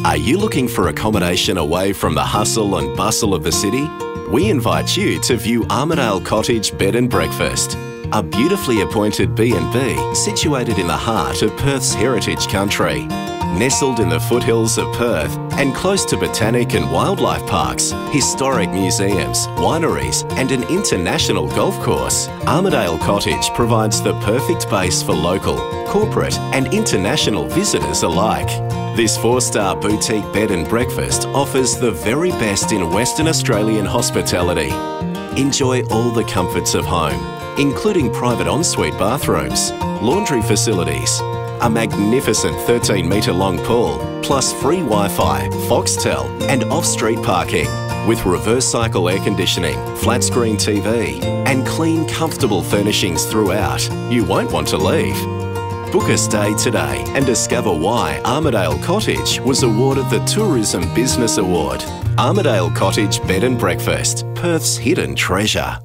Are you looking for accommodation away from the hustle and bustle of the city? We invite you to view Armadale Cottage Bed and Breakfast, a beautifully appointed B&B situated in the heart of Perth's heritage country. Nestled in the foothills of Perth and close to botanic and wildlife parks, historic museums, wineries and an international golf course, Armadale Cottage provides the perfect base for local, corporate and international visitors alike. This 4-star boutique bed and breakfast offers the very best in Western Australian hospitality. Enjoy all the comforts of home, including private ensuite bathrooms, laundry facilities, a magnificent 13-metre long pool, plus free Wi-Fi, Foxtel and off-street parking, with reverse cycle air conditioning, flat screen TV and clean, comfortable furnishings throughout. You won't want to leave. Book a stay today and discover why Armadale Cottage was awarded the Tourism Business Award. Armadale Cottage Bed and Breakfast, Perth's hidden treasure.